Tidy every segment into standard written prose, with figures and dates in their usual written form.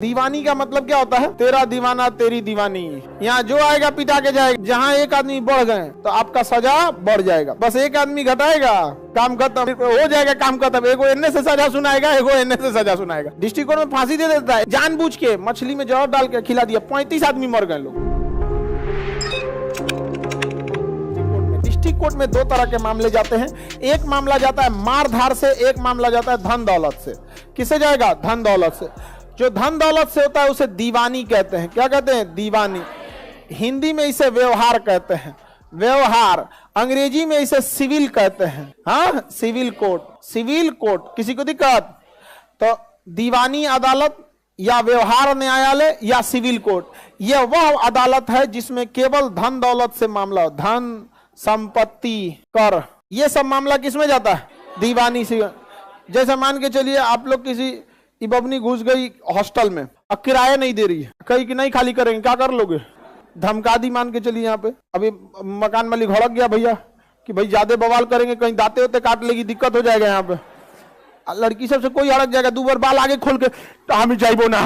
दीवानी का मतलब क्या होता है? तेरा दीवाना तेरी दीवानी। यहाँ जो आएगा पिटा के जाएगा। जहाँ एक आदमी बढ़ गए तो आपका सजा बढ़ जाएगा। बस एक आदमी घटाएगा, काम खत्म हो जाएगा, काम खत्म। एगो एने से सजा सुनाएगा, एगो एने से सजा सुनाएगा। डिस्ट्रिक्ट कोर्ट में फांसी दे देता है, जानबूझ के मछली में जहर डाल के खिला दिया, 35 आदमी मर गए लोग। डिस्ट्रिक्ट कोर्ट में दो तरह के मामले जाते हैं। एक मामला जाता है मार धार से, एक मामला जाता है धन दौलत से। किससे जाएगा? धन दौलत से। जो धन दौलत से होता है उसे दीवानी कहते हैं। क्या कहते हैं? दीवानी। हिंदी में इसे व्यवहार कहते हैं, व्यवहार। अंग्रेजी में इसे सिविल कहते हैं। हाँ, सिविल कोर्ट। Civil court. किसी को दिक्कत? तो दीवानी अदालत या व्यवहार न्यायालय या सिविल कोर्ट, यह वह अदालत है जिसमें केवल धन दौलत से मामला हो। धन, संपत्ति, कर, ये सब मामला किसमें जाता है? दीवानी से। जैसे मान के चलिए आप लोग किसी बबनी घुस गई हॉस्टल में, अब किराया नहीं दे रही है, कहीं कि नहीं खाली करेंगे, क्या कर लोगे? धमका दी मान के चलिए। यहाँ पे अभी मकान मालिक हड़क गया भैया कि भाई ज्यादा बवाल करेंगे, कहीं दाते होते काट लेगी, दिक्कत हो जाएगा। यहाँ पे लड़की सबसे कोई हड़क जाएगा, 2 बार बाल आगे खोल के हम जाइबो ना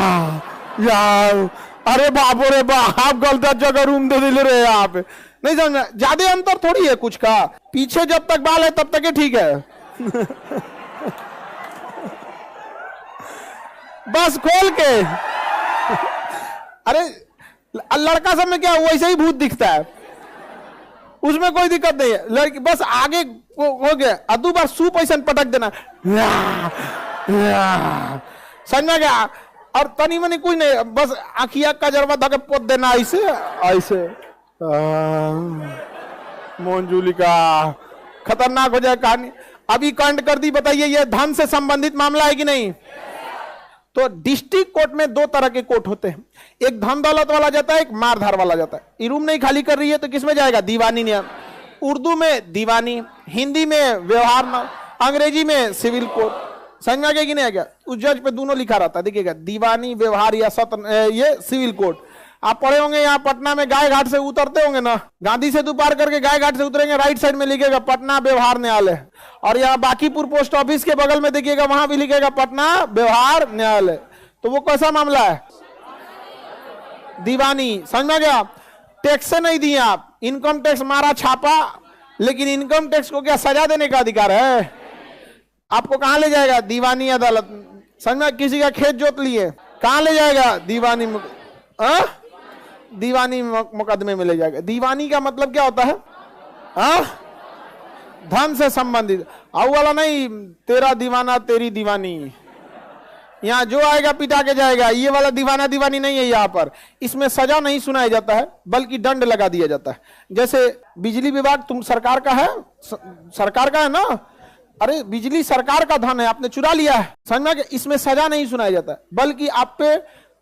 यार, अरे बाप रे बाप, आप गलत जगह रूम दे दिले रहे यहाँ पे। नहीं समझ, ज्यादा अंतर थोड़ी है कुछ का। पीछे जब तक बाल है तब तक ही ठीक है। बस खोल के अरे लड़का सब में क्या वैसे ही भूत दिखता है, उसमें कोई दिक्कत नहीं है। लड़की बस आगे हो गया, अदू बार सूप ऐसा पटक देना, समझ में गया? और तनी मनी कुछ नहीं, बस आखिया का जरवा धके पोत देना ऐसे ऐसे। मोंजुली का खतरनाक हो जाए कहानी। अभी कांड कर दी। बताइए ये धन से संबंधित मामला है कि नहीं? तो डिस्ट्रिक्ट कोर्ट में 2 तरह के कोर्ट होते हैं। एक धन दौलत वाला जाता है, एक मारधार वाला जाता है। ये रूम नहीं खाली कर रही है तो किसमें जाएगा? दीवानी न्याय। उर्दू में दीवानी, हिंदी में व्यवहार, अंग्रेजी में सिविल कोर्ट। समझ में आ गया कि नहीं आ गया? उस जज पे दोनों लिखा रहता है, देखिएगा, दीवानी, व्यवहार या सत्र, ये सिविल कोर्ट। आप पढ़े होंगे यहाँ पटना में गाय घाट से उतरते होंगे ना, गांधी सेतु पार करके गाय घाट से उतरेंगे, राइट साइड में लिखेगा पटना व्यवहार न्यायालय। और यहाँ बाकीपुर पोस्ट ऑफिस के बगल में देखिएगा, वहां भी लिखेगा पटना व्यवहार न्यायालय। तो वो कैसा मामला है? दीवानी। समझ में गया? टैक्स से नहीं दिए आप, इनकम टैक्स मारा छापा, लेकिन इनकम टैक्स को क्या सजा देने का अधिकार है? आपको कहां ले जाएगा? दीवानी अदालत। समझ में? किसी का खेत जोत लिए, कहां ले जाएगा? दीवानी दीवानी मुकदमे में ले जाएगा। दीवानी का मतलब क्या होता है? धन से संबंधित। आउ वाला नहीं, तेरा दीवाना तेरी दीवानी। यहाँ जो आएगा पिटा के जाएगा, ये वाला दीवाना दीवानी नहीं है। यहाँ पर इसमें सजा नहीं सुनाया जाता है, बल्कि दंड लगा दिया जाता है। जैसे बिजली विभाग तुम सरकार का है, सरकार का है ना, अरे बिजली सरकार का धन है, आपने चुरा लिया है। समझ में? इसमें सजा नहीं सुनाया जाता है, बल्कि आप पे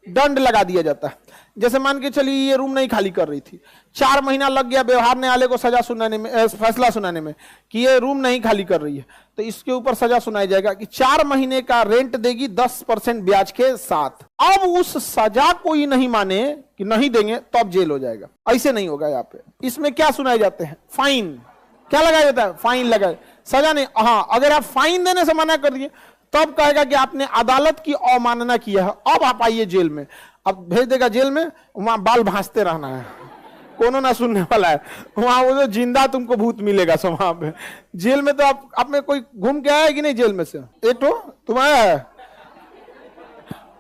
दंड लगा दिया जाता है। जैसे मान के चलिए ये रूम नहीं खाली कर रही थी, 4 महीना लग गया व्यवहार न्यायालय को सजा सुनाने में, फैसला सुनाने में कि ये रूम नहीं खाली कर रही है, तो इसके ऊपर सजा सुनाई जाएगा कि 4 महीने का रेंट देगी 10% ब्याज के साथ। अब उस सजा को ही नहीं माने कि नहीं देंगे तो अब जेल हो जाएगा। ऐसे नहीं होगा। यहाँ पे इसमें क्या सुनाए जाते हैं? फाइन। क्या लगाया जाता है? फाइन लगाए, सजा नहीं। हाँ, अगर आप फाइन देने से मना कर दिए तब कहेगा कि आपने अदालत की अवमानना किया है, अब आप आइए जेल में। अब भेज देगा जेल में, वहां बाल भांजते रहना है, कोनो ना सुनने वाला है। वहां वो जिंदा तुमको भूत मिलेगा सब वहां पे। जेल में तो आप में कोई घूम के आया है कि नहीं? जेल में से एक तो तुम आया है?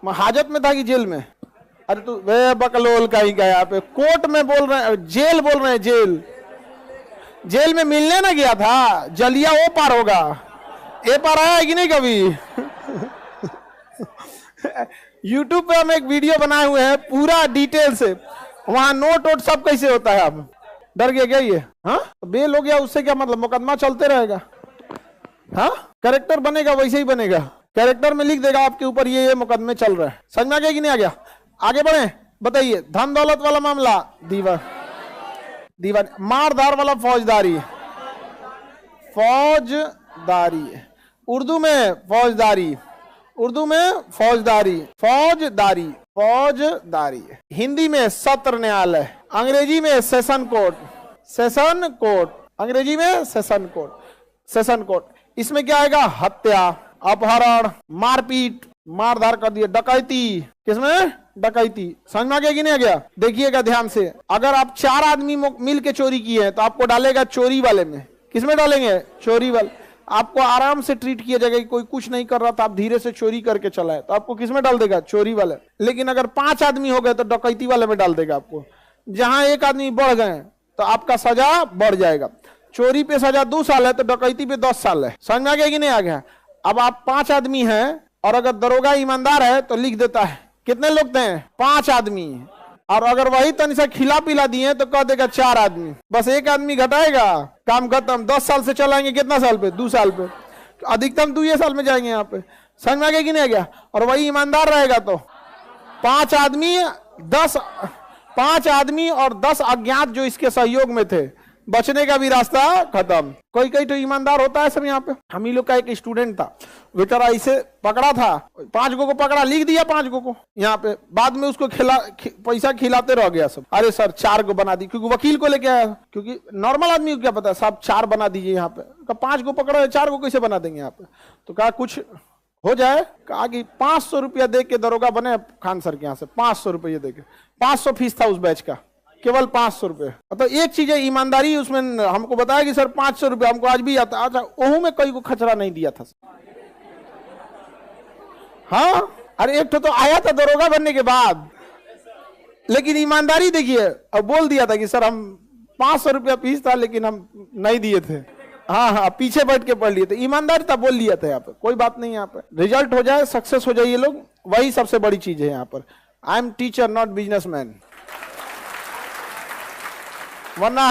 हाजत में था कि जेल में? अरे तू वे बकलोल का ही गया पे, कोर्ट में बोल रहे हैं, जेल बोल रहे हैं, जेल। जेल में मिलने ना गया था, जलिया वो पार होगा, ए पार आया है कि नहीं कभी? YouTube पे हम एक वीडियो बनाए हुए हैं पूरा डिटेल से, वहां नोट वोट सब कैसे होता है। आप डर गया क्या? ये हाँ बेल हो गया, उससे क्या मतलब? मुकदमा चलते रहेगा। हाँ, कैरेक्टर बनेगा वैसे ही बनेगा। कैरेक्टर में लिख देगा आपके ऊपर ये मुकदमे चल रहे हैं। समझ में आ गया कि नहीं आ गया? आगे बढ़े, बताइए। धन दौलत वाला मामला दीवान, मारधार वाला फौजदारी। फौजदारी उर्दू में फौजदारी, उर्दू में फौजदारी, फौजदारी, फौजदारी। हिंदी में सत्र न्यायालय, अंग्रेजी में सेशन कोर्ट, सेशन कोर्ट, अंग्रेजी में सेशन कोर्ट, सेशन कोर्ट। इसमें क्या आएगा? हत्या, अपहरण, मारपीट, मारधार कर दिए, डकैती, किसमें? डकैती। समझ में आ गया कि नहीं आ गया? देखिएगा ध्यान से, अगर आप 4 आदमी मिल के चोरी किए हैं तो आपको डालेगा चोरी वाले में। किसमें डालेंगे? चोरी वाले। आपको आराम से ट्रीट किया जाएगा कि कोई कुछ नहीं कर रहा था, आप धीरे से चोरी करके चला है, तो आपको किसमें डाल देगा? चोरी वाले। लेकिन अगर 5 आदमी हो गए तो डकैती वाले में डाल देगा आपको। जहां 1 आदमी बढ़ गए तो आपका सजा बढ़ जाएगा। चोरी पे सजा 2 साल है तो डकैती पे 10 साल है। समझ में आ गया कि नहीं आ गया? अब आप 5 आदमी हैं और अगर दरोगा ईमानदार है तो लिख देता है कितने लोग थे? 5 आदमी। और अगर वही तन से खिला पिला दिए तो कह देगा 4 आदमी। बस 1 आदमी घटाएगा, काम खत्म। 10 साल से चलाएंगे कितना साल पे? 2 साल पे। अधिकतम 2 साल में जाएंगे यहाँ पे। समझ में आ गया कि नहीं आ गया? और वही ईमानदार रहेगा तो 5 आदमी और 10 अज्ञात जो इसके सहयोग में थे, बचने का भी रास्ता खत्म। कोई तो ईमानदार होता है सब यहाँ पे। हम ही लोग का एक स्टूडेंट था, बेचारा इसे पकड़ा था, 5 को पकड़ा, लिख दिया 5 को यहाँ पे। बाद में उसको पैसा खिलाते रह गया सब। अरे सर 4 को बना दी, क्योंकि वकील को लेके आया, क्योंकि नॉर्मल आदमी को क्या पता है, साहब 4 बना दीजिए यहाँ पे। 5 को पकड़ा है, 4 को कैसे बना देंगे यहाँ पे? तो कहा कुछ हो जाए। कहा कि 500 रुपया दे के दरोगा बने खान सर के यहाँ से। 500 रुपये दे के, 500 फीस था उस बैच का, केवल 500 रुपये। तो एक चीज है ईमानदारी, उसमें हमको बताया कि सर 500 रुपये हमको आज भी आता। अच्छा, ओहू में कई को खचरा नहीं दिया था। हाँ, अरे एक तो आया था दरोगा बनने के बाद, लेकिन ईमानदारी देखिए, अब बोल दिया था कि सर हम 500 रुपया फीस था लेकिन हम नहीं दिए थे। हाँ, पीछे बैठ के पढ़ लिए थे। ईमानदारी था, बोल लिया था यहाँ पे। कोई बात नहीं, यहाँ पे रिजल्ट हो जाए, सक्सेस हो जाए ये लोग, वही सबसे बड़ी चीज है यहाँ पर। I am teacher not businessman. वरना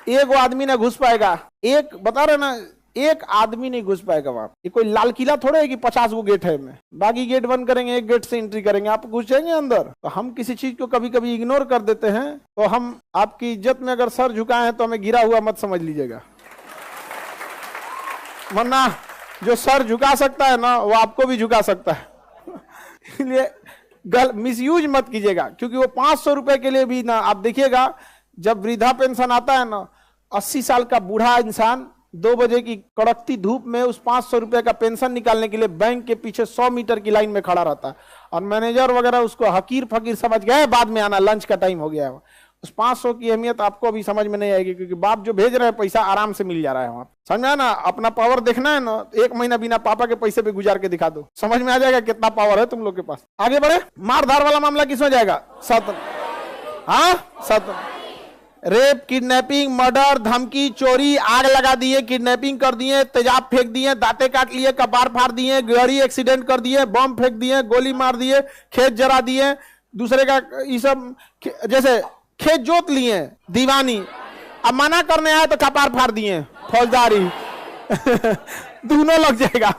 एक आदमी ना घुस पाएगा, एक बता रहे ना, एक आदमी नहीं घुस पाएगा वहां। ये कोई लाल किला थोड़े है कि 50 गो गेट है में, बाकी गेट बंद करेंगे, एक गेट से एंट्री करेंगे, आप घुस जाएंगे अंदर। तो हम किसी चीज को कभी कभी इग्नोर कर देते हैं, तो हम आपकी इज्जत में अगर सर झुकाए हैं तो हमें गिरा हुआ मत समझ लीजिएगा। वरना जो सर झुका सकता है ना, वो आपको भी झुका सकता है। इसलिए मिसयूज मत कीजिएगा, क्योंकि वो 500 रुपए के लिए भी ना, आप देखिएगा जब वृद्धा पेंशन आता है ना, 80 साल का बूढ़ा इंसान 2 बजे की कड़कती धूप में उस 500 रुपए का पेंशन निकालने के लिए बैंक के पीछे 100 मीटर की लाइन में खड़ा रहता है, और मैनेजर वगैरह उसको हकीर फकीर समझ गए, बाद में आना, लंच का टाइम हो गया है। उस 500 की अहमियत आपको अभी समझ में नहीं आएगी, क्योंकि बाप जो भेज रहे हैं पैसा आराम से मिल जा रहा है वहां। समझा ना? अपना पावर देखना है ना, 1 महीना बिना पापा के पैसे पे गुजार के दिखा दो, समझ में आ जाएगा कितना पावर है तुम लोग के पास। आगे बढ़े। मारधार वाला मामला किसमें जाएगा? 7। हाँ, 7। रेप, किडनैपिंग, मर्डर, धमकी, चोरी, आग लगा दिए, किडनैपिंग कर दिए, तेजाब फेंक दिए, दांते काट लिए, कपार फाड़ दिए, गाड़ी एक्सीडेंट कर दिए, बम फेंक दिए, गोली मार दिए, खेत जरा दिए, दूसरे का ये सब, जैसे खेत जोत लिए, दीवानी, अब मना करने आए तो कपार फाड़ दिए, फौजदारी। दोनों लग जाएगा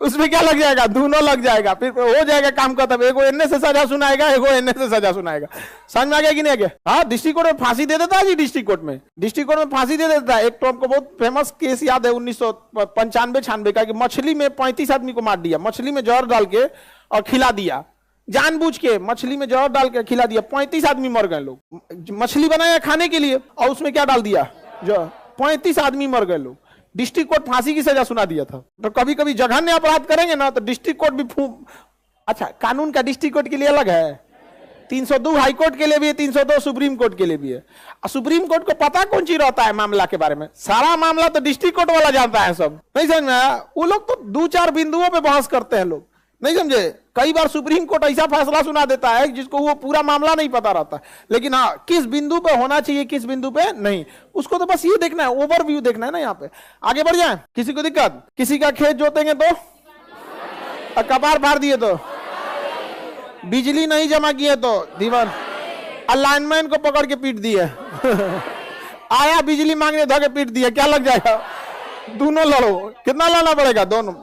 उसमें। क्या लग जाएगा? दोनों लग जाएगा, फिर हो जाएगा काम खत्म। एगो एने से सजा सुनाएगा, एगो एने से सजा सुनाएगा। समझ में आ गया कि नहीं आ गया? हाँ, डिस्ट्रिक्ट कोर्ट में फांसी दे देता है जी। डिस्ट्रिक्ट कोर्ट में फांसी दे देता है। एक तो हमको बहुत फेमस केस याद है 1995-96 का, कि मछली में 35 आदमी को मार दिया, मछली में जहर डाल के और खिला दिया, जानबूझ के मछली में जहर डाल के खिला दिया। 35 आदमी मर गए लोग। मछली बनाया खाने के लिए और उसमें क्या डाल दिया, जो 35 आदमी मर गए लोग। डिस्ट्रिक्ट कोर्ट फांसी की सजा सुना दिया था। तो कभी कभी जघन्य अपराध करेंगे ना तो डिस्ट्रिक्ट कोर्ट भी अच्छा, कानून का डिस्ट्रिक्ट कोर्ट के लिए अलग है, 302 हाई कोर्ट के लिए भी है, 302 सुप्रीम कोर्ट के लिए भी है। और सुप्रीम कोर्ट को पता कौन चीज रहता है मामला के बारे में, सारा मामला तो डिस्ट्रिक्ट कोर्ट वाला जानता है सब। नहीं समझ में आया? वो लोग तो 2-4 बिंदुओं पे बहस करते हैं लोग, नहीं समझे? कई बार सुप्रीम कोर्ट ऐसा फैसला सुना देता है जिसको वो पूरा मामला नहीं पता रहता, लेकिन हाँ किस बिंदु पे होना चाहिए, किस बिंदु पे नहीं, उसको तो बस ये देखना है, ओवरव्यू देखना है ना। यहाँ पे आगे बढ़ जाए। किसी को दिक्कत? किसी का खेत जोतेंगे तो, कपार फाड़ दिए तो, बिजली नहीं जमा किए तो दीवान, अलाइनमेंट को पकड़ के पीट दिए, आया बिजली मांगने धोके पीट दिया, क्या लग जाएगा? दोनों लड़ो। कितना लड़ना पड़ेगा? दोनों।